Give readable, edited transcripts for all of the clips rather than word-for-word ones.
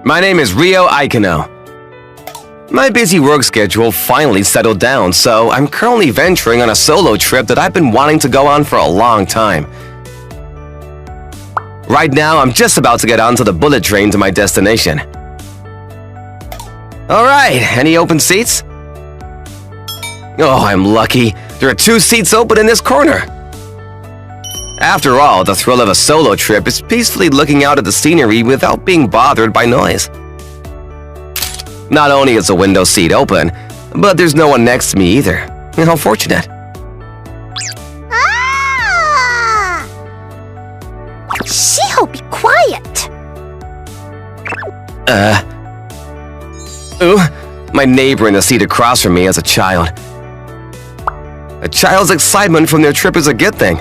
My name is Ryo Aikino. My busy work schedule finally settled down, so I'm currently venturing on a solo trip that I've been wanting to go on for a long time. Right now, I'm just about to get onto the bullet train to my destination. Alright, any open seats? Oh, I'm lucky. There are 2 seats open in this corner. After all, the thrill of a solo trip is peacefully looking out at the scenery without being bothered by noise. Not only is the window seat open, but there's no one next to me either. How fortunate. Ah! Shiho, be quiet! My neighbor in the seat across from me as a child. A child's excitement from their trip is a good thing.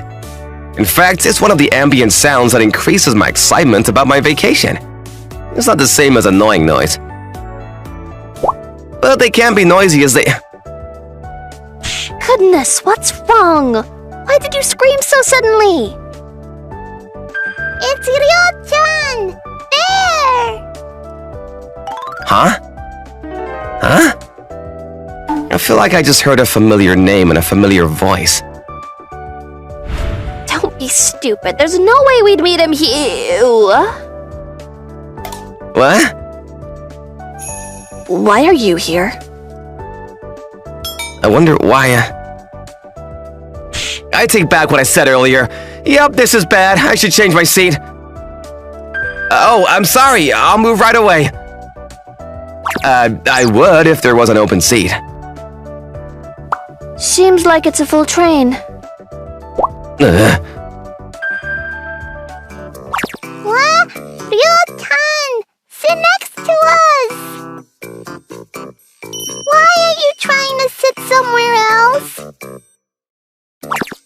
In fact, it's one of the ambient sounds that increases my excitement about my vacation. It's not the same as annoying noise. But they can be noisy as they... Goodness, what's wrong? Why did you scream so suddenly? It's Ryo-chan! There! Huh? Huh? I feel like I just heard a familiar name and a familiar voice. Don't be stupid. There's no way we'd meet him here. What? Why are you here? I wonder why... I take back what I said earlier. Yep, this is bad. I should change my seat. Oh, I'm sorry. I'll move right away. I would if there was an open seat. Seems like it's a full train. What? Ryo-chan! Sit next to us! Why are you trying to sit somewhere else?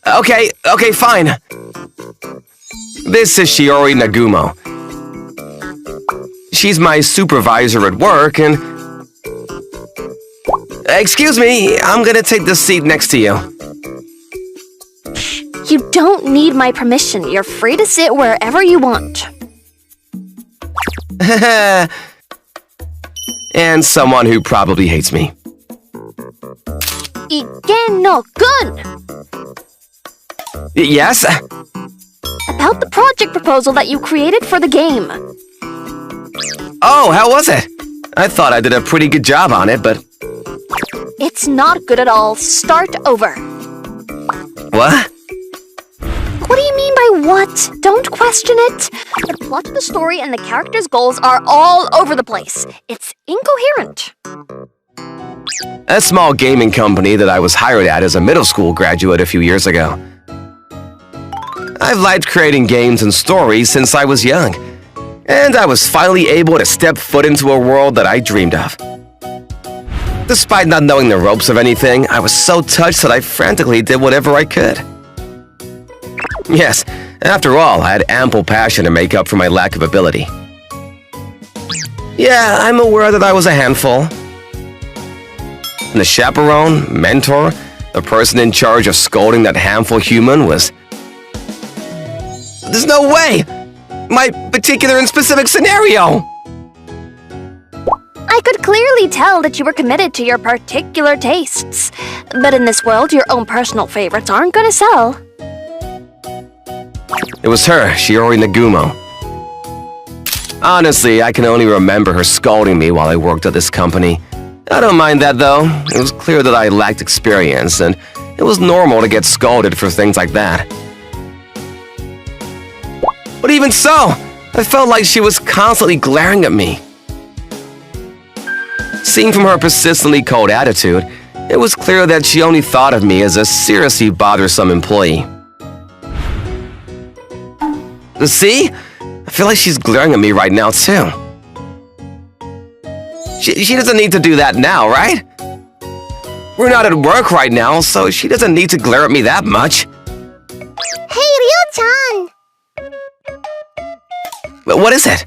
Okay, fine. This is Shiori Nagumo. She's my supervisor at work and... Excuse me, I'm gonna take the seat next to you. You don't need my permission. You're free to sit wherever you want. And someone who probably hates me. Igen no gun! Yes? About the project proposal that you created for the game. Oh, how was it? I thought I did a pretty good job on it, but... It's not good at all. Start over. What? What do you mean by what? Don't question it. The plot of the story and the characters' goals are all over the place. It's incoherent. A small gaming company that I was hired at as a middle school graduate a few years ago. I've liked creating games and stories since I was young, and I was finally able to step foot into a world that I dreamed of. Despite not knowing the ropes of anything, I was so touched that I frantically did whatever I could. Yes, after all, I had ample passion to make up for my lack of ability. Yeah, I'm aware that I was a handful. And the chaperone, mentor, the person in charge of scolding that handful human was... There's no way! My particular and specific scenario! I could clearly tell that you were committed to your particular tastes. But in this world, your own personal favorites aren't gonna sell. It was her, Shiori Nagumo. Honestly, I can only remember her scolding me while I worked at this company. I don't mind that, though. It was clear that I lacked experience, and it was normal to get scolded for things like that. But even so, I felt like she was constantly glaring at me. Seeing from her persistently cold attitude, it was clear that she only thought of me as a seriously bothersome employee. See? I feel like she's glaring at me right now, too. She doesn't need to do that now, right? We're not at work right now, so she doesn't need to glare at me that much. Hey, Ryo-chan! But what is it?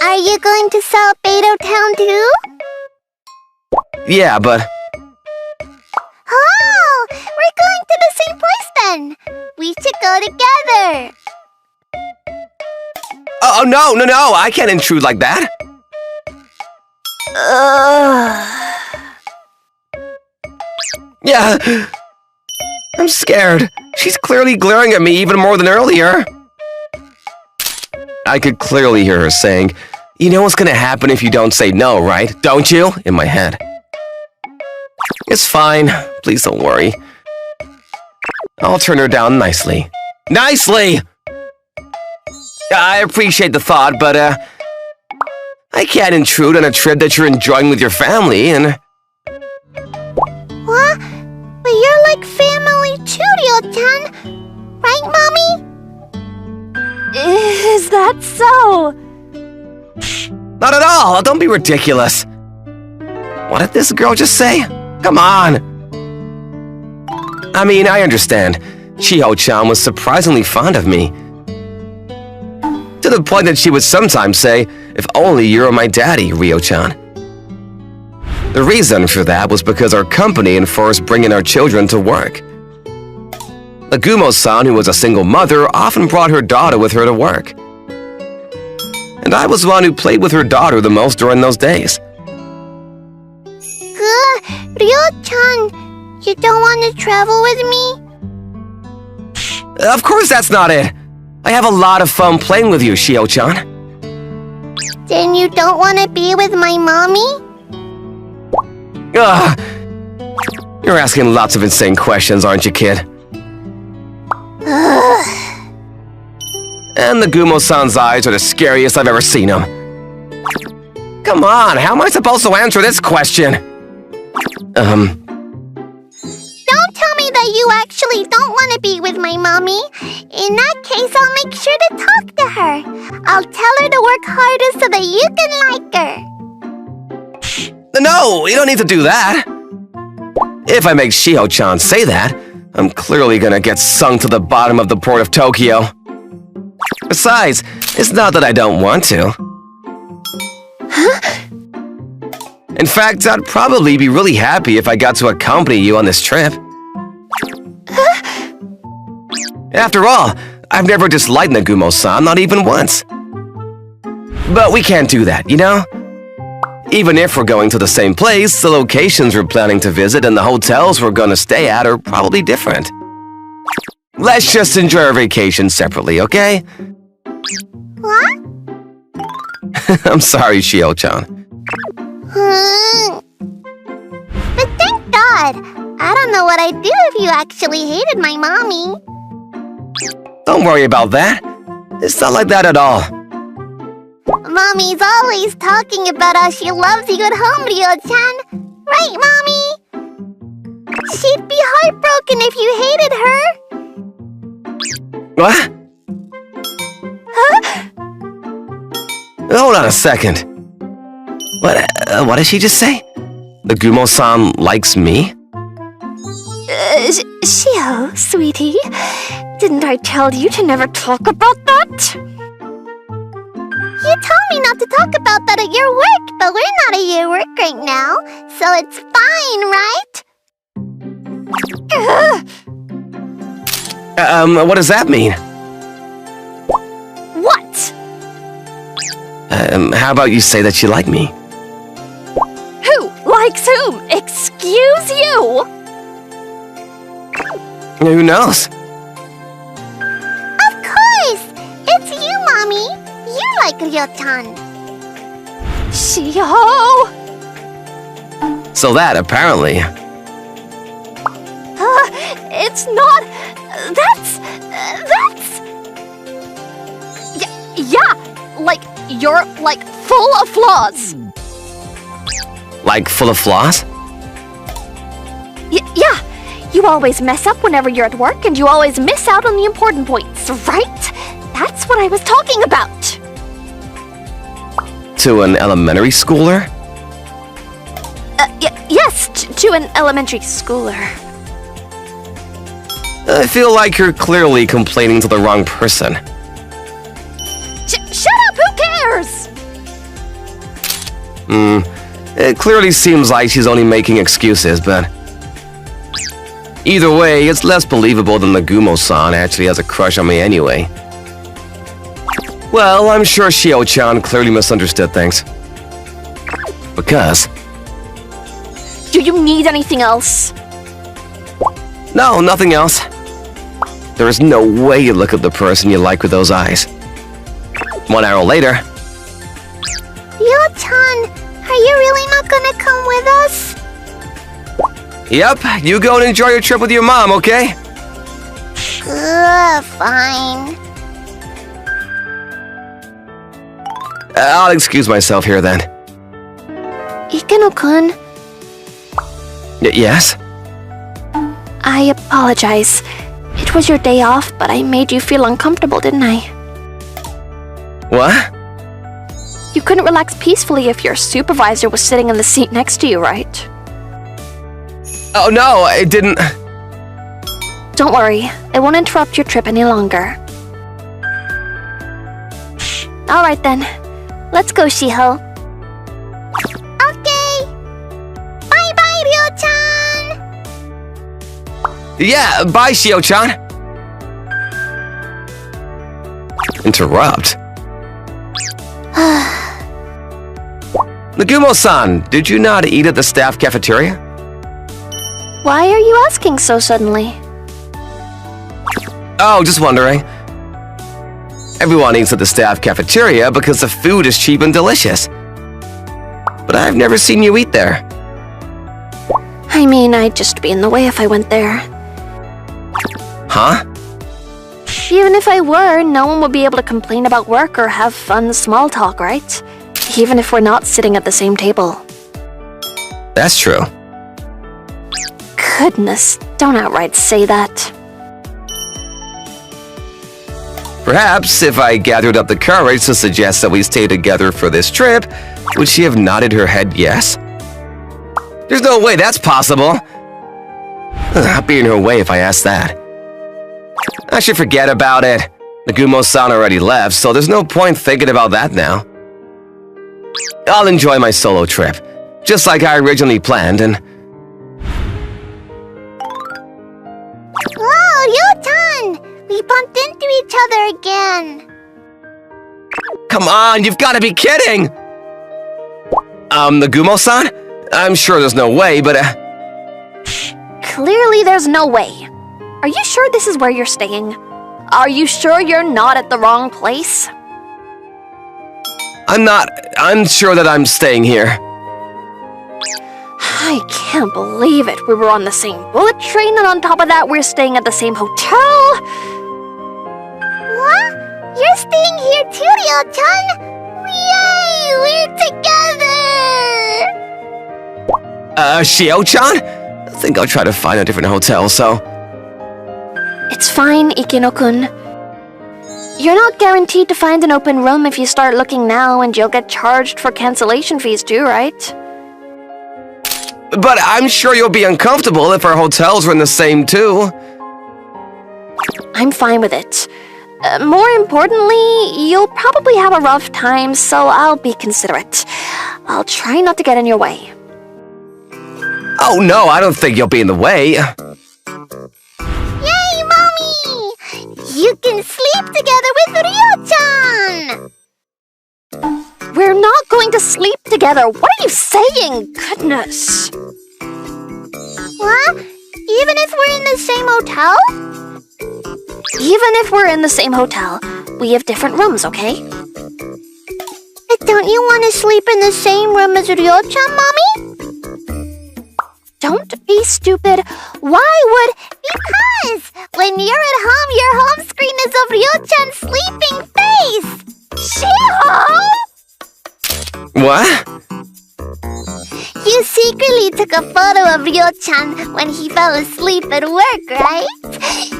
Are you going to sell Beidou Town too? Yeah, but... Oh! We're going to the same place then! We should go together! Oh, no, I can't intrude like that. Yeah, I'm scared. She's clearly glaring at me even more than earlier. I could clearly hear her saying, "You know what's gonna happen if you don't say no, right? Don't you?" in my head. It's fine. Please don't worry. I'll turn her down nicely. Nicely! I appreciate the thought, but, I can't intrude on a trip that you're enjoying with your family, and... What? But you're like family too, Ryo-chan. Right, Mommy? Is that so? Not at all! Don't be ridiculous! What did this girl just say? Come on! I mean, I understand. Chiho-chan was surprisingly fond of me. To the point that she would sometimes say, "If only you were my daddy, Ryo-chan." The reason for that was because our company enforced bringing our children to work. Nagumo-san, who was a single mother, often brought her daughter with her to work. And I was the one who played with her daughter the most during those days. Ryo-chan, you don't want to travel with me? Of course that's not it! I have a lot of fun playing with you, Chiho-chan. Then you don't want to be with my mommy? Ugh! You're asking lots of insane questions, aren't you, kid? And Nagumo-san's eyes are the scariest I've ever seen them. Come on, how am I supposed to answer this question? Don't tell me that you actually don't want to be with my mommy. In that case, I'll make sure to talk to her. I'll tell her to work harder so that you can like her. No, you don't need to do that. If I make Chiho-chan say that, I'm clearly gonna get sunk to the bottom of the port of Tokyo. Besides, it's not that I don't want to. In fact, I'd probably be really happy if I got to accompany you on this trip. After all, I've never disliked Nagumo-san, not even once. But we can't do that, you know? Even if we're going to the same place, the locations we're planning to visit and the hotels we're gonna stay at are probably different. Let's just enjoy our vacation separately, okay? What? I'm sorry, Chiho-chan. But thank God! I don't know what I'd do if you actually hated my mommy. Don't worry about that. It's not like that at all. Mommy's always talking about how she loves you at home, Ryo-chan. Right, Mommy? She'd be heartbroken if you hated her. What? Hold on a second. What did she just say? Nagumo-san likes me? Shio, sweetie, didn't I tell you to never talk about that? You told me not to talk about that at your work, but we're not at your work right now, so it's fine, right? What does that mean? What? How about you say that you like me? Who likes whom? Excuse you? Who knows? Of course! It's you, Mommy! You like Ryo-chan. Shio! So that, apparently... It's not... That's... Yeah, like, you're, like, full of flaws. Like, full of flaws? Yeah, you always mess up whenever you're at work, and you always miss out on the important points, right? That's what I was talking about. To an elementary schooler? Yes, to an elementary schooler. I feel like you're clearly complaining to the wrong person. Shut up! Who cares? It clearly seems like she's only making excuses, but... Either way, it's less believable than Nagumo-san actually has a crush on me anyway. Well, I'm sure Shio-chan clearly misunderstood things. Because... Do you need anything else? No, nothing else. There is no way you look at the person you like with those eyes. 1 hour later... Ryo-chan, are you really not gonna come with us? Yep, you go and enjoy your trip with your mom, okay? Fine. I'll excuse myself here then. Ikeno-kun, Yes? I apologize. It was your day off, but I made you feel uncomfortable, didn't I? What? You couldn't relax peacefully if your supervisor was sitting in the seat next to you, right? Oh no, I didn't... Don't worry, it won't interrupt your trip any longer. Alright then, let's go, Shiho. Okay! Bye-bye, Ryo-chan! Yeah, bye, Shio-chan. Interrupt? Nagumo-san, did you not eat at the staff cafeteria? Why are you asking so suddenly? Oh, just wondering. Everyone eats at the staff cafeteria because the food is cheap and delicious. But I've never seen you eat there. I mean, I'd just be in the way if I went there. Huh? Even if I were, no one would be able to complain about work or have fun small talk, right? Even if we're not sitting at the same table. That's true. Goodness, don't outright say that. Perhaps if I gathered up the courage to suggest that we stay together for this trip, would she have nodded her head yes? There's no way that's possible. I'd be in her way if I asked that. I should forget about it. Nagumo-san already left, so there's no point thinking about that now. I'll enjoy my solo trip, just like I originally planned, and... Whoa, Ryo-chan! We bumped into each other again. Come on, you've got to be kidding! Nagumo-san? I'm sure there's no way, but... Clearly there's no way. Are you sure this is where you're staying? Are you sure you're not at the wrong place? I'm sure that I'm staying here. I can't believe it. We were on the same bullet train, and on top of that, we're staying at the same hotel. What? You're staying here too, Ryo-chan? Yay! We're together! Shio-chan? I think I'll try to find a different hotel, so... It's fine, Ikeno-kun. You're not guaranteed to find an open room if you start looking now, and you'll get charged for cancellation fees too, right? But I'm sure you'll be uncomfortable if our hotels are in the same too. I'm fine with it. More importantly, you'll probably have a rough time, so I'll be considerate. I'll try not to get in your way. Oh no, I don't think you'll be in the way. Yay, Mommy! You can sleep together with Ryo-chan! We're not going to sleep together. What are you saying? Goodness. What? Even if we're in the same hotel? Even if we're in the same hotel, we have different rooms, okay? But don't you want to sleep in the same room as Ryo-chan, Mommy? Don't be stupid. Why would... Because when you're at home, your home screen is of Ryo-chan's sleeping face! Shiho! What? You secretly took a photo of Ryo-chan when he fell asleep at work, right?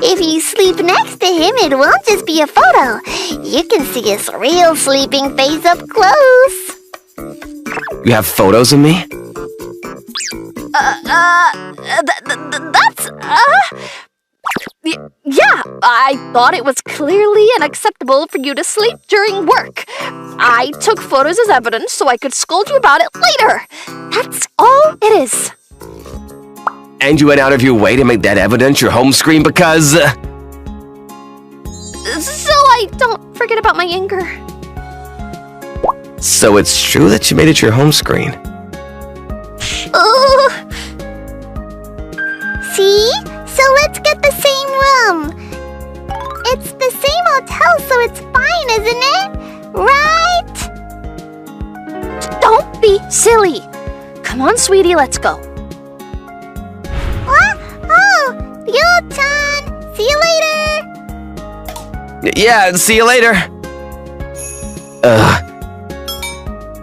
If you sleep next to him, it won't just be a photo. You can see his real sleeping face up close. You have photos of me? Yeah, I thought it was clearly unacceptable for you to sleep during work. I took photos as evidence so I could scold you about it later. That's all it is. And you went out of your way to make that evidence your home screen because... So I don't forget about my anger. So it's true that you made it your home screen. Ugh. See? So let's get the same room. It's the same hotel, so it's fine, isn't it? Right? Don't be silly. Come on, sweetie, let's go. What? Oh, Ryo-chan. See you later. Yeah, see you later.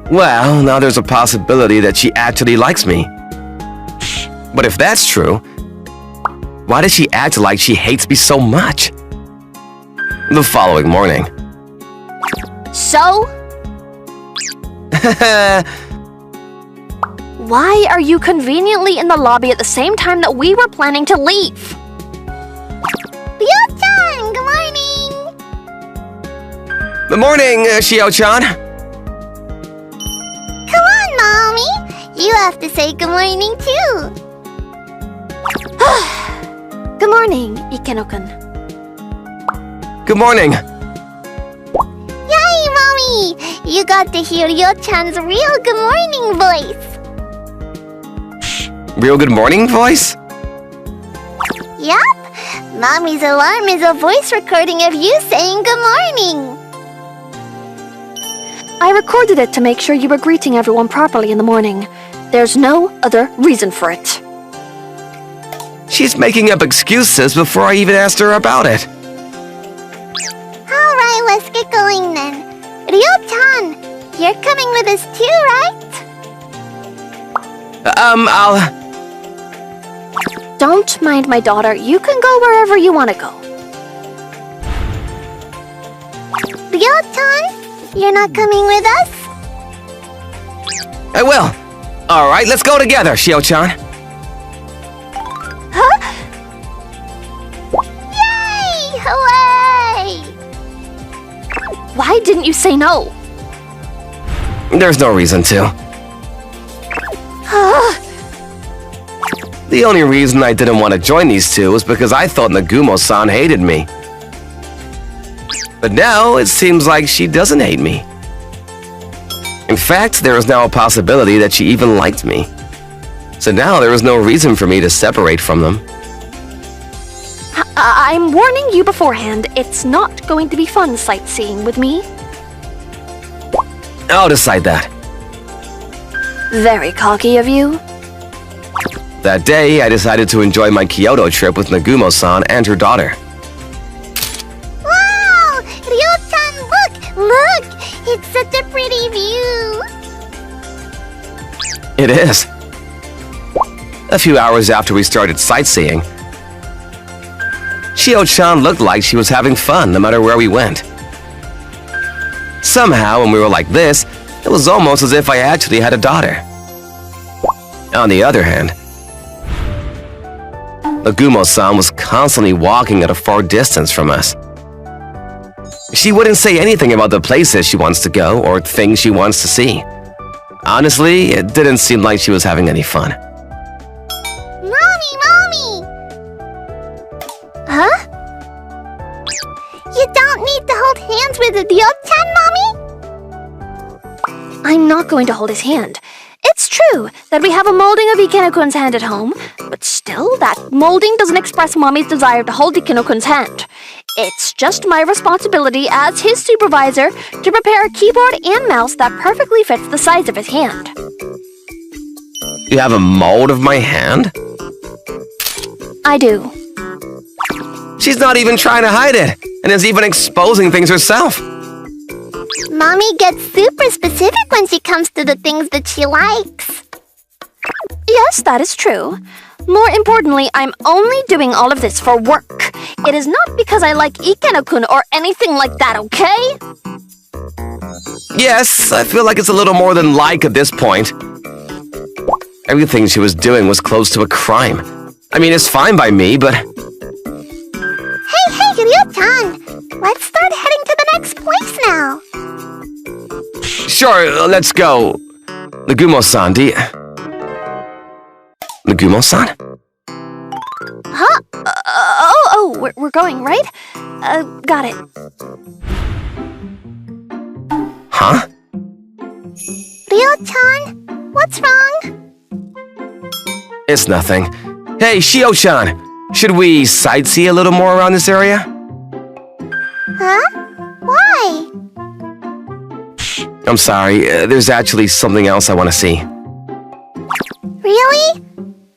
Well, now there's a possibility that she actually likes me. But if that's true, why does she act like she hates me so much? The following morning. So? Why are you conveniently in the lobby at the same time that we were planning to leave? Ryo-chan, good morning! Good morning, Shio-chan. Come on, Mommy! You have to say good morning, too. Good morning, Ikeno-kun. Good morning. Yay, Mommy! You got to hear Ryo-chan's real good morning voice. Real good morning voice? Yup. Mommy's alarm is a voice recording of you saying good morning. I recorded it to make sure you were greeting everyone properly in the morning. There's no other reason for it. She's making up excuses before I even asked her about it. Alright, let's get going then. Ryo-chan, you're coming with us too, right? I'll... Don't mind my daughter. You can go wherever you want to go. Ryo-chan, you're not coming with us? I will. Alright, let's go together, Shio-chan. Huh? Yay! Hooray! Why didn't you say no? There's no reason to. The only reason I didn't want to join these two was because I thought Nagumo-san hated me. But now it seems like she doesn't hate me. In fact, there is now a possibility that she even liked me. So now there is no reason for me to separate from them. I'm warning you beforehand, it's not going to be fun sightseeing with me. I'll decide that. Very cocky of you. That day, I decided to enjoy my Kyoto trip with Nagumo-san and her daughter. Wow! Ryo-chan, look! Look! It's such a pretty view! It is. A few hours after we started sightseeing, Shio-chan looked like she was having fun no matter where we went. Somehow, when we were like this, it was almost as if I actually had a daughter. On the other hand, Nagumo-san was constantly walking at a far distance from us. She wouldn't say anything about the places she wants to go or things she wants to see. Honestly, it didn't seem like she was having any fun. Mommy! Huh? You don't need to hold hands with Ryo-chan, Mommy? I'm not going to hold his hand. It's true that we have a molding of Ikeno-kun's hand at home, but still, that molding doesn't express Mommy's desire to hold Ikeno-kun's hand. It's just my responsibility as his supervisor to prepare a keyboard and mouse that perfectly fits the size of his hand. You have a mold of my hand? I do. She's not even trying to hide it, and is even exposing things herself. Mommy gets super specific when she comes to the things that she likes. Yes, that is true. More importantly, I'm only doing all of this for work. It is not because I like Ikeno-kun or anything like that, okay? Yes, I feel like it's a little more than like at this point. Everything she was doing was close to a crime. I mean, it's fine by me, but... Hey, Ryo-chan! Let's start heading to the next place now. Sure, let's go. Nagumo-san, Nagumo-san? Huh? We're going, right? got it. Huh? Ryo-chan, what's wrong? It's nothing. Hey, Shio-chan, should we sightsee a little more around this area? Huh? Why? I'm sorry, there's actually something else I want to see. Really?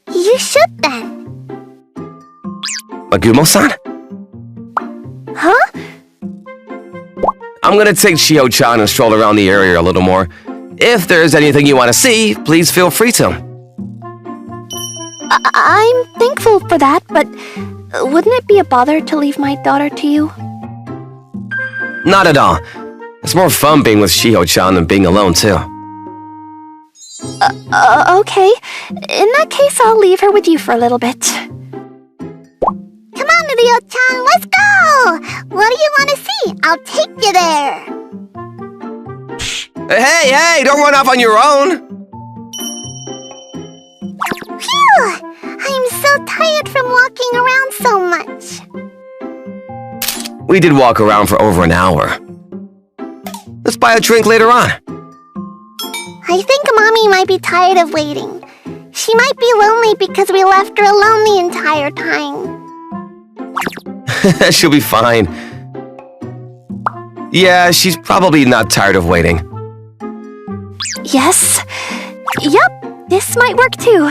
You should then. Magumo-san? Huh? I'm gonna take Shio-chan and stroll around the area a little more. If there's anything you want to see, please feel free to. I'm thankful for that, but wouldn't it be a bother to leave my daughter to you? Not at all. It's more fun being with Shio-chan than being alone, too. Okay. In that case, I'll leave her with you for a little bit. Come on, Ryo-chan, let's go! What do you want to see? I'll take you there. Hey, don't run off on your own! Phew! I'm so tired from walking around so much. We did walk around for over an hour. Let's buy a drink later on. I think Mommy might be tired of waiting. She might be lonely because we left her alone the entire time. She'll be fine. Yeah, she's probably not tired of waiting. Yes. Yup, this might work too.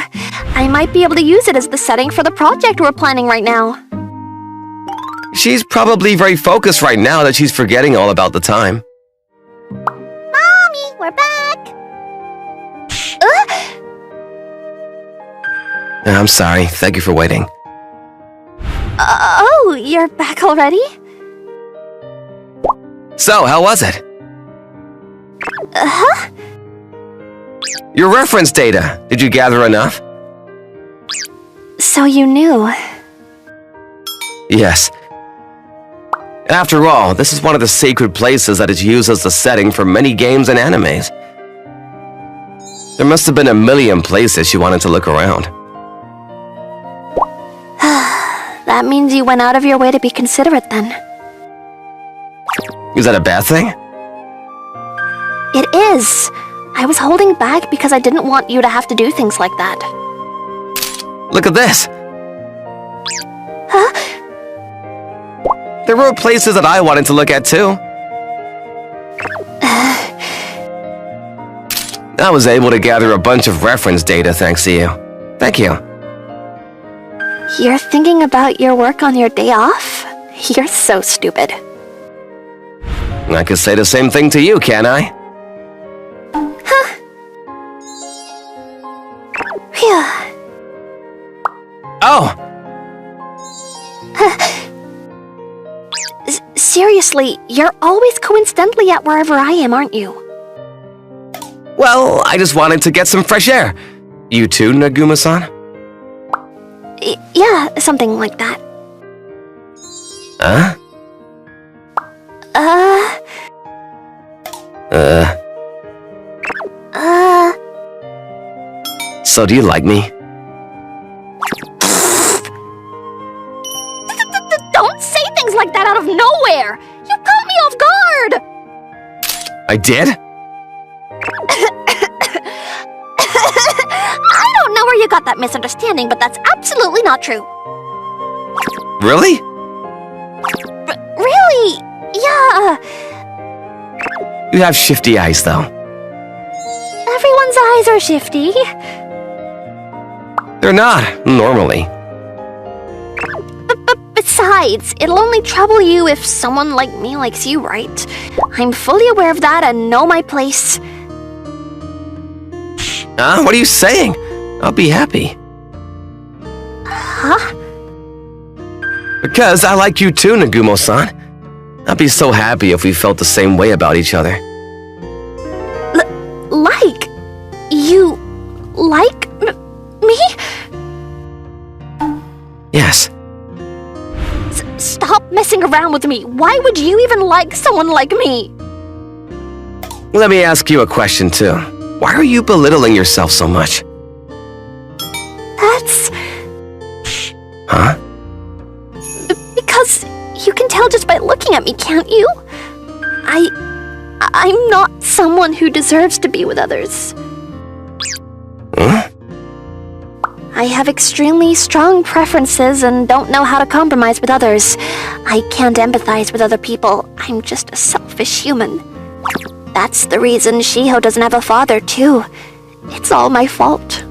I might be able to use it as the setting for the project we're planning right now. She's probably very focused right now that she's forgetting all about the time. Mommy, we're back! I'm sorry. Thank you for waiting. Oh, you're back already? So, how was it? Huh? Your reference data. Did you gather enough? So you knew. Yes. After all, this is one of the sacred places that is used as the setting for many games and animes. There must have been a million places she wanted to look around. That means you went out of your way to be considerate then. Is that a bad thing? It is. I was holding back because I didn't want you to have to do things like that. Look at this. Huh? There were places that I wanted to look at too. I was able to gather a bunch of reference data thanks to you. Thank you. You're thinking about your work on your day off? You're so stupid. I could say the same thing to you, can't I? Huh? Phew. Oh! Seriously, you're always coincidentally at wherever I am, aren't you? Well, I just wanted to get some fresh air. You too, Naguma-san? Yeah, something like that. Huh? So do you like me? Don't say things like that out of nowhere! You caught me off guard! I did? I don't know where you got that misunderstanding, but that's absolutely not true. Really? Really? Yeah. You have shifty eyes, though. Everyone's eyes are shifty. They're not, normally. Besides, it'll only trouble you if someone like me likes you, right? I'm fully aware of that and know my place. Huh? What are you saying? I'll be happy. Huh? Because I like you too, Nagumo-san. I'd be so happy if we felt the same way about each other. Like? You like me? Yes. Stop messing around with me. Why would you even like someone like me? Let me ask you a question, too. Why are you belittling yourself so much? That's... Huh? Because you can tell just me, can't you? I'm not someone who deserves to be with others. Huh? I have extremely strong preferences and don't know how to compromise with others. I can't empathize with other people. I'm just a selfish human. That's the reason Shiho doesn't have a father, too. It's all my fault.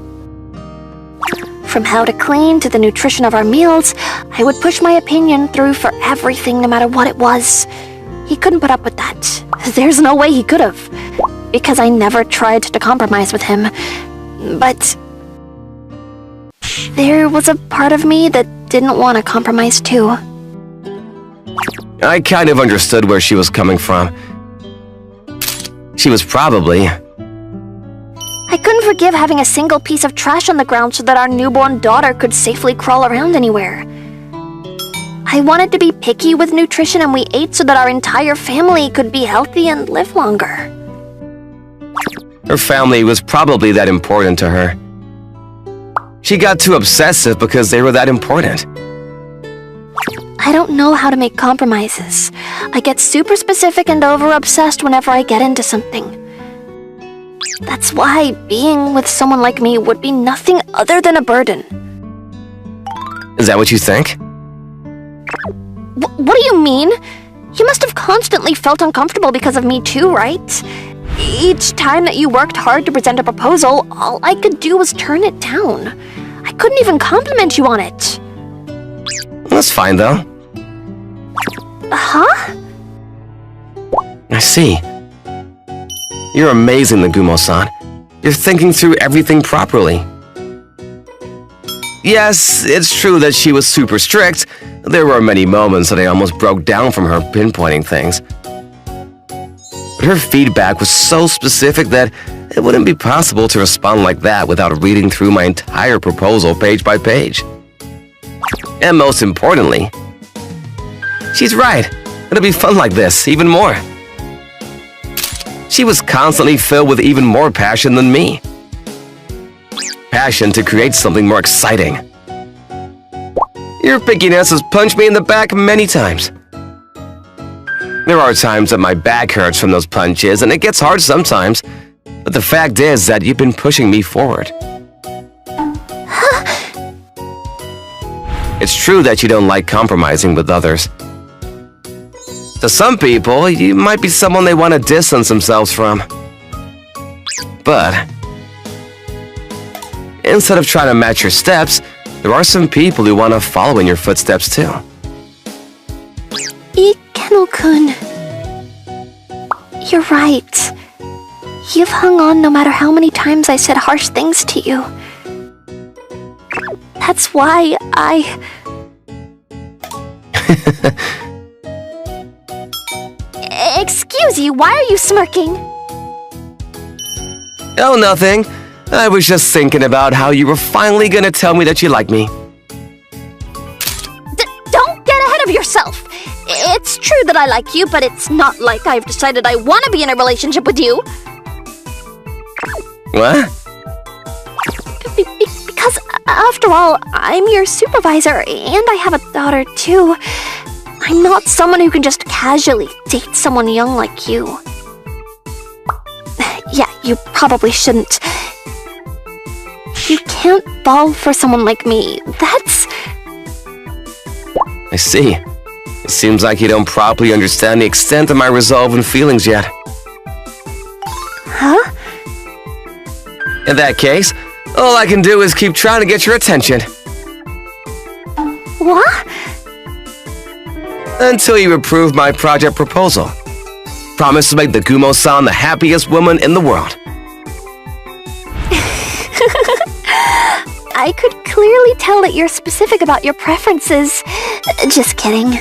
From how to clean to the nutrition of our meals, I would push my opinion through for everything, no matter what it was. He couldn't put up with that. There's no way he could have, because I never tried to compromise with him. But there was a part of me that didn't want to compromise too. I kind of understood where she was coming from. She was probably... I couldn't forgive having a single piece of trash on the ground so that our newborn daughter could safely crawl around anywhere. I wanted to be picky with nutrition, and we ate so that our entire family could be healthy and live longer. Her family was probably that important to her. She got too obsessive because they were that important. I don't know how to make compromises. I get super specific and over-obsessed whenever I get into something. That's why being with someone like me would be nothing other than a burden. Is that what you think? What do you mean? You must have constantly felt uncomfortable because of me too, right? Each time that you worked hard to present a proposal, all I could do was turn it down. I couldn't even compliment you on it. That's fine, though. Huh? I see. You're amazing, Nagumo-san. You're thinking through everything properly. Yes, it's true that she was super strict. There were many moments that I almost broke down from her pinpointing things. But her feedback was so specific that it wouldn't be possible to respond like that without reading through my entire proposal page by page. And most importantly, she's right. It'll be fun like this, even more. She was constantly filled with even more passion than me. Passion to create something more exciting. Your pickiness has punched me in the back many times. There are times that my back hurts from those punches, and it gets hard sometimes. But the fact is that you've been pushing me forward. It's true that you don't like compromising with others. To some people, you might be someone they want to distance themselves from. But instead of trying to match your steps, there are some people who want to follow in your footsteps too. Ikeno-kun. You're right. You've hung on no matter how many times I said harsh things to you. That's why Excuse you, why are you smirking? Oh, nothing. I was just thinking about how you were finally gonna tell me that you like me. Don't get ahead of yourself. It's true that I like you, but it's not like I've decided I want to be in a relationship with you. What? Because, after all, I'm your supervisor, and I have a daughter, too. I'm not someone who can just casually date someone young like you. Yeah, you probably shouldn't. You can't fall for someone like me. That's... I see. It seems like you don't properly understand the extent of my resolve and feelings yet. Huh? In that case, all I can do is keep trying to get your attention. What? Until you approve my project proposal. Promise to make Nagumo-san the happiest woman in the world. I could clearly tell that you're specific about your preferences. Just kidding.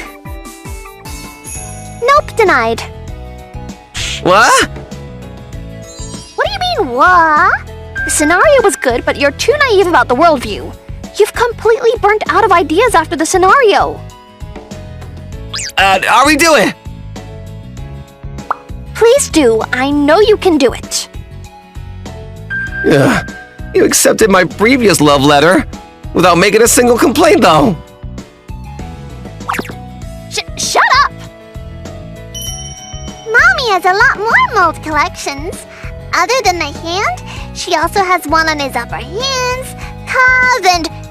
Nope, denied. What? What do you mean, what? The scenario was good, but you're too naive about the worldview. You've completely burnt out of ideas after the scenario. Are we doing? Please do. I know you can do it. Ugh. You accepted my previous love letter without making a single complaint, though. Shut up! Mommy has a lot more mold collections. Other than the hand, she also has one on his upper hands, calf, and